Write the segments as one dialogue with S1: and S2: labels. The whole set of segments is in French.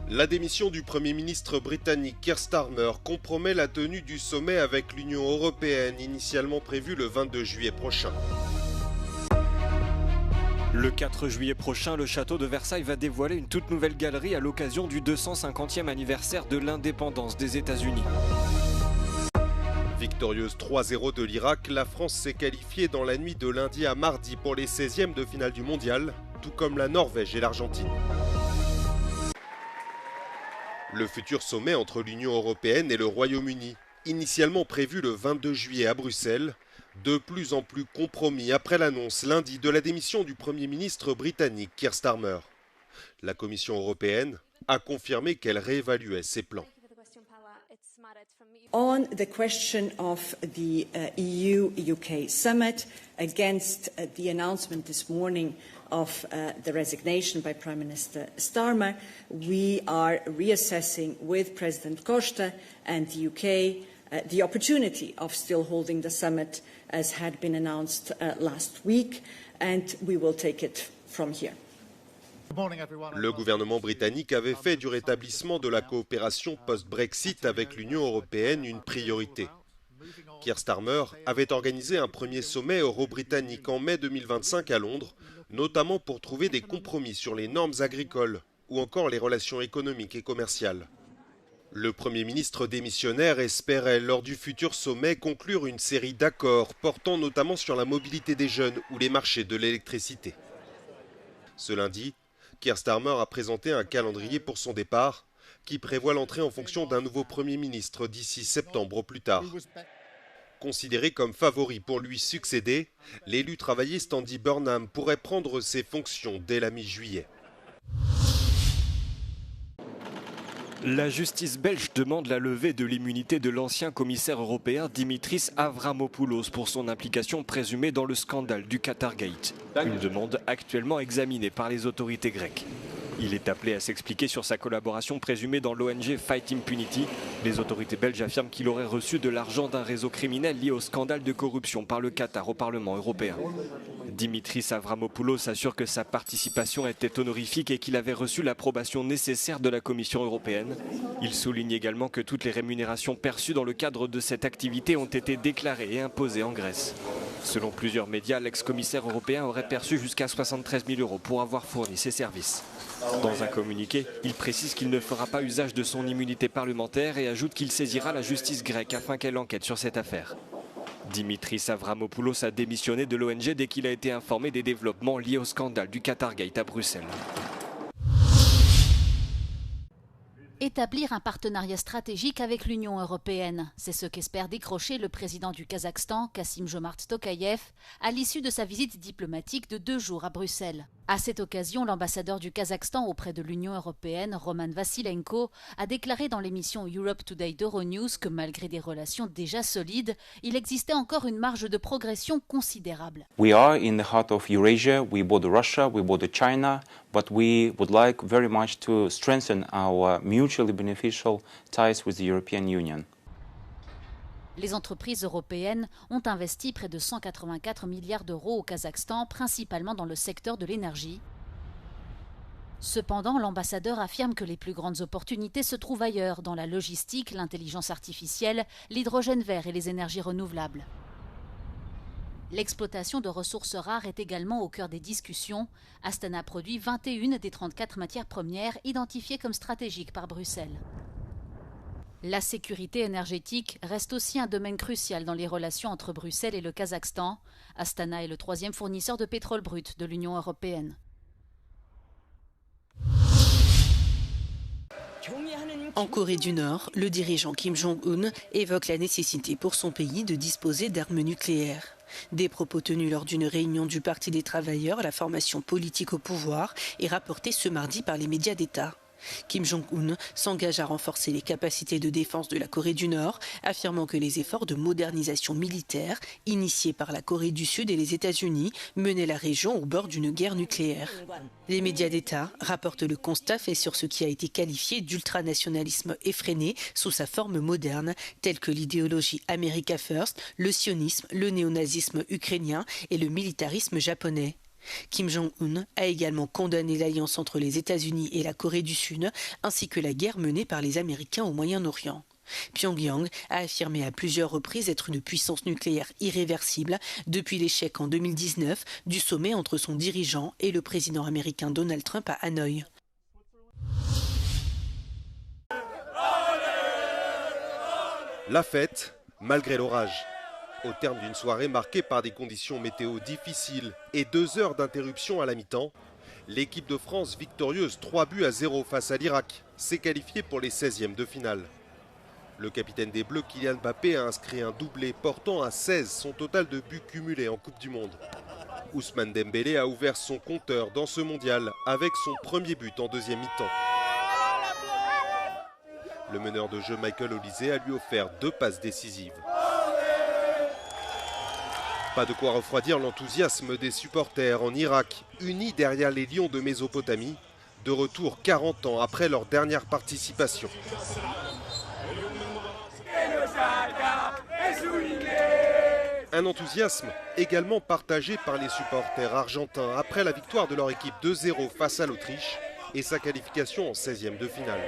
S1: La démission du Premier ministre britannique Keir Starmer compromet la tenue du sommet avec l'Union européenne, initialement prévu le 22 juillet prochain.
S2: Le 4 juillet prochain, le château de Versailles va dévoiler une toute nouvelle galerie à l'occasion du 250e anniversaire de l'indépendance des États-Unis.
S1: Victorieuse 3-0 de l'Irak, la France s'est qualifiée dans la nuit de lundi à mardi pour les 16e de finale du mondial, tout comme la Norvège et l'Argentine. Le futur sommet entre l'Union européenne et le Royaume-Uni, initialement prévu le 22 juillet à Bruxelles, de plus en plus compromis après l'annonce lundi de la démission du Premier ministre britannique Keir Starmer. La Commission européenne a confirmé qu'elle réévaluait ses plans.
S3: On the question of the EU-UK summit, against the announcement this morning of the resignation by Prime Minister Starmer, we are reassessing with President Costa and the UK the opportunity of still holding the summit as had been announced last week, and we will take it from here.
S1: Le gouvernement britannique avait fait du rétablissement de la coopération post-Brexit avec l'Union européenne une priorité. Keir Starmer avait organisé un premier sommet euro-britannique en mai 2025 à Londres, notamment pour trouver des compromis sur les normes agricoles ou encore les relations économiques et commerciales. Le Premier ministre démissionnaire espérait, lors du futur sommet, conclure une série d'accords portant notamment sur la mobilité des jeunes ou les marchés de l'électricité. Ce lundi, Keir Starmer a présenté un calendrier pour son départ qui prévoit l'entrée en fonction d'un nouveau Premier ministre d'ici septembre au plus tard. Considéré comme favori pour lui succéder, l'élu travailliste Andy Burnham pourrait prendre ses fonctions dès la mi-juillet.
S2: La justice belge demande la levée de l'immunité de l'ancien commissaire européen Dimitris Avramopoulos pour son implication présumée dans le scandale du Qatargate. Une demande actuellement examinée par les autorités grecques. Il est appelé à s'expliquer sur sa collaboration présumée dans l'ONG Fight Impunity. Les autorités belges affirment qu'il aurait reçu de l'argent d'un réseau criminel lié au scandale de corruption par le Qatar au Parlement européen. Dimitris Avramopoulos assure que sa participation était honorifique et qu'il avait reçu l'approbation nécessaire de la Commission européenne. Il souligne également que toutes les rémunérations perçues dans le cadre de cette activité ont été déclarées et imposées en Grèce. Selon plusieurs médias, l'ex-commissaire européen aurait perçu jusqu'à 73 000 € pour avoir fourni ses services. Dans un communiqué, il précise qu'il ne fera pas usage de son immunité parlementaire et ajoute qu'il saisira la justice grecque afin qu'elle enquête sur cette affaire. Dimitris Avramopoulos a démissionné de l'ONG dès qu'il a été informé des développements liés au scandale du Qatargate à Bruxelles.
S4: Établir un partenariat stratégique avec l'Union européenne, c'est ce qu'espère décrocher le président du Kazakhstan, Kassym-Jomart Tokayev, à l'issue de sa visite diplomatique de 2 jours à Bruxelles. À cette occasion, l'ambassadeur du Kazakhstan auprès de l'Union européenne, Roman Vassilenko, a déclaré dans l'émission Europe Today d'Euronews que malgré des relations déjà solides, il existait encore une marge de progression considérable.
S5: We are in the heart of Eurasia. We border Russia, we border China, but we would like very much to strengthen our mutually beneficial ties with the European Union.
S4: Les entreprises européennes ont investi près de 184 milliards d'euros au Kazakhstan, principalement dans le secteur de l'énergie. Cependant, l'ambassadeur affirme que les plus grandes opportunités se trouvent ailleurs, dans la logistique, l'intelligence artificielle, l'hydrogène vert et les énergies renouvelables. L'exploitation de ressources rares est également au cœur des discussions. Astana produit 21 des 34 matières premières identifiées comme stratégiques par Bruxelles. La sécurité énergétique reste aussi un domaine crucial dans les relations entre Bruxelles et le Kazakhstan. Astana est le 3e fournisseur de pétrole brut de l'Union européenne.
S6: En Corée du Nord, le dirigeant Kim Jong-un évoque la nécessité pour son pays de disposer d'armes nucléaires. Des propos tenus lors d'une réunion du Parti des travailleurs, la formation politique au pouvoir, et rapportés ce mardi par les médias d'État. Kim Jong-un s'engage à renforcer les capacités de défense de la Corée du Nord, affirmant que les efforts de modernisation militaire, initiés par la Corée du Sud et les États-Unis, menaient la région au bord d'une guerre nucléaire. Les médias d'État rapportent le constat fait sur ce qui a été qualifié d'ultranationalisme effréné sous sa forme moderne, telle que l'idéologie America First, le sionisme, le néonazisme ukrainien et le militarisme japonais. Kim Jong-un a également condamné l'alliance entre les États-Unis et la Corée du Sud, ainsi que la guerre menée par les Américains au Moyen-Orient. Pyongyang a affirmé à plusieurs reprises être une puissance nucléaire irréversible depuis l'échec en 2019 du sommet entre son dirigeant et le président américain Donald Trump à Hanoï.
S1: La fête, malgré l'orage. Au terme d'une soirée marquée par des conditions météo difficiles et 2 heures d'interruption à la mi-temps, l'équipe de France, victorieuse 3-0 face à l'Irak, s'est qualifiée pour les 16e de finale. Le capitaine des Bleus, Kylian Mbappé, a inscrit un doublé portant à 16 son total de buts cumulés en Coupe du Monde. Ousmane Dembélé a ouvert son compteur dans ce mondial avec son premier but en deuxième mi-temps. Le meneur de jeu Michael Olise a lui offert 2 passes décisives. Pas de quoi refroidir l'enthousiasme des supporters en Irak, unis derrière les Lions de Mésopotamie, de retour 40 ans après leur dernière participation. Un enthousiasme également partagé par les supporters argentins après la victoire de leur équipe 2-0 face à l'Autriche et sa qualification en 16e de finale.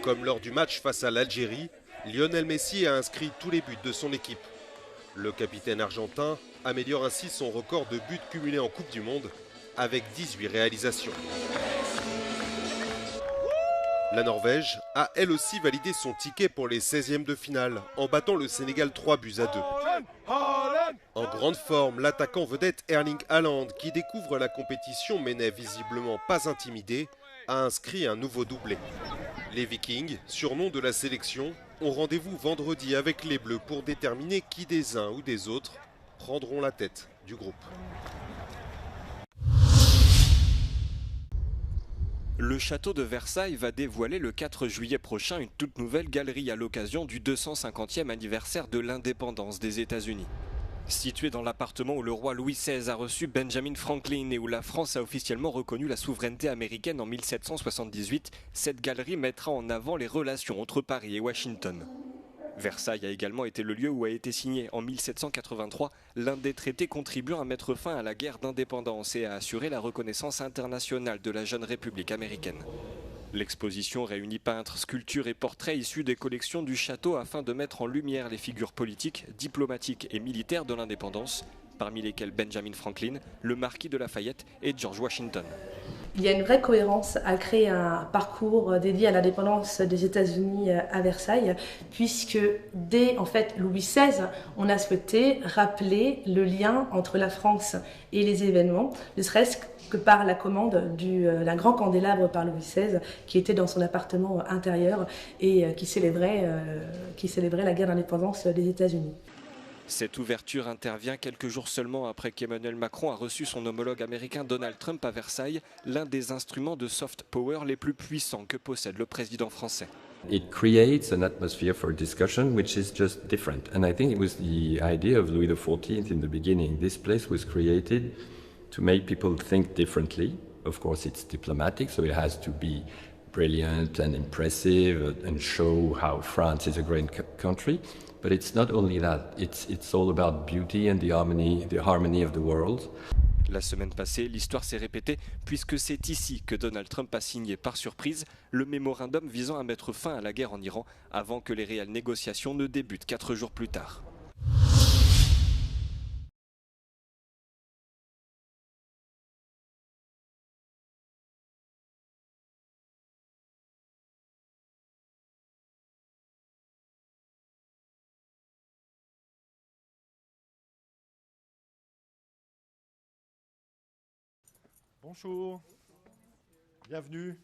S1: Comme lors du match face à l'Algérie, Lionel Messi a inscrit tous les buts de son équipe. Le capitaine argentin améliore ainsi son record de buts cumulés en Coupe du Monde avec 18 réalisations. La Norvège a elle aussi validé son ticket pour les 16e de finale en battant le Sénégal 3-2. En grande forme, l'attaquant vedette Erling Haaland, qui découvre la compétition mais n'est visiblement pas intimidé, a inscrit un nouveau doublé. Les Vikings, surnom de la sélection, ont rendez-vous vendredi avec les Bleus pour déterminer qui des uns ou des autres prendront la tête du groupe.
S2: Le château de Versailles va dévoiler le 4 juillet prochain une toute nouvelle galerie à l'occasion du 250e anniversaire de l'indépendance des États-Unis. Située dans l'appartement où le roi Louis XVI a reçu Benjamin Franklin et où la France a officiellement reconnu la souveraineté américaine en 1778, cette galerie mettra en avant les relations entre Paris et Washington. Versailles a également été le lieu où a été signé en 1783 l'un des traités contribuant à mettre fin à la guerre d'indépendance et à assurer la reconnaissance internationale de la jeune République américaine. L'exposition réunit peintres, sculptures et portraits issus des collections du château afin de mettre en lumière les figures politiques, diplomatiques et militaires de l'indépendance, parmi lesquelles Benjamin Franklin, le marquis de Lafayette et George Washington.
S7: Il y a une vraie cohérence à créer un parcours dédié à l'indépendance des États-Unis à Versailles, puisque dès Louis XVI, on a souhaité rappeler le lien entre la France et les événements, ne serait-ce que par la commande d'un grand candélabre par Louis XVI qui était dans son appartement intérieur et qui célébrait la guerre d'indépendance des États-Unis.
S2: Cette ouverture intervient quelques jours seulement après qu'Emmanuel Macron a reçu son homologue américain Donald Trump à Versailles, l'un des instruments de soft power les plus puissants que possède le président français.
S8: It creates an atmosphere for discussion which is just different. And I think it was the idea of Louis XIV in the beginning. This place was created to make people think differently. Of course, it's diplomatic, so it has to be brilliant and impressive and show how France is a great country. But it's not only that, it's all about beauty and the harmony of the world.
S2: La semaine passée, l'histoire s'est répétée puisque c'est ici que Donald Trump a signé par surprise le mémorandum visant à mettre fin à la guerre en Iran avant que les réelles négociations ne débutent 4 jours plus tard.
S9: Bonjour, bienvenue.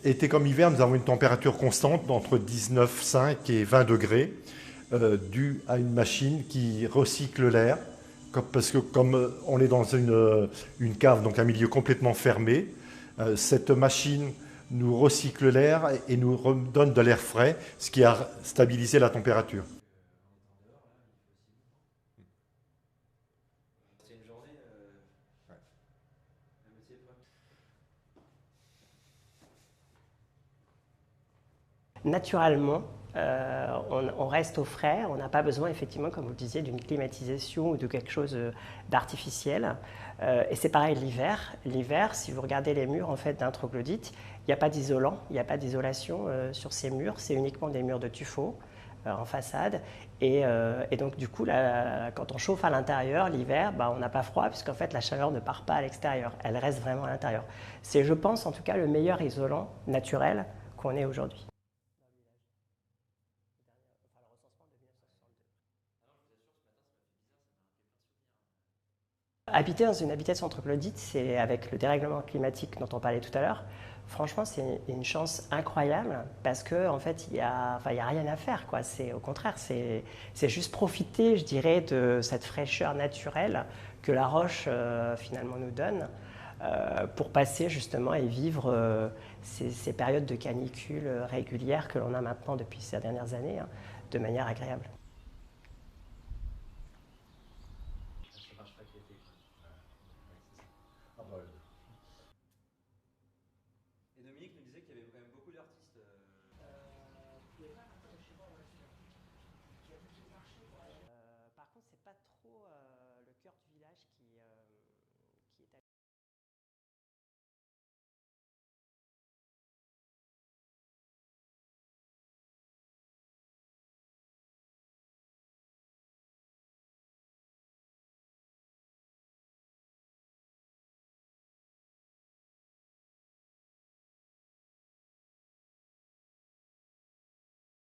S9: Été comme hiver, nous avons une température constante d'entre 19,5 et 20 degrés, due à une machine qui recycle l'air, parce que comme on est dans une cave, donc un milieu complètement fermé, cette machine nous recycle l'air et nous redonne de l'air frais, ce qui a stabilisé la température.
S10: naturellement, on reste au frais, on n'a pas besoin effectivement, comme vous le disiez, d'une climatisation ou de quelque chose d'artificiel. Et c'est pareil l'hiver. L'hiver, si vous regardez les murs en fait d'un troglodyte, il n'y a pas d'isolant, il n'y a pas d'isolation sur ces murs, c'est uniquement des murs de tuffeau en façade. Et donc du coup, quand on chauffe à l'intérieur, l'hiver, on n'a pas froid puisqu'en fait la chaleur ne part pas à l'extérieur, elle reste vraiment à l'intérieur. C'est, je pense, en tout cas, le meilleur isolant naturel qu'on ait aujourd'hui. Habiter dans une habitation troglodyte, c'est avec le dérèglement climatique dont on parlait tout à l'heure. Franchement, c'est une chance incroyable parce qu'en en fait, il y a rien à faire, quoi. Au contraire, c'est juste profiter, je dirais, de cette fraîcheur naturelle que la roche finalement nous donne pour passer justement et vivre ces périodes de canicule régulières que l'on a maintenant depuis ces dernières années de manière agréable.
S11: Et Dominique nous disait qu'il y avait quand même beaucoup d'artistes.
S10: Par contre, c'est pas trop.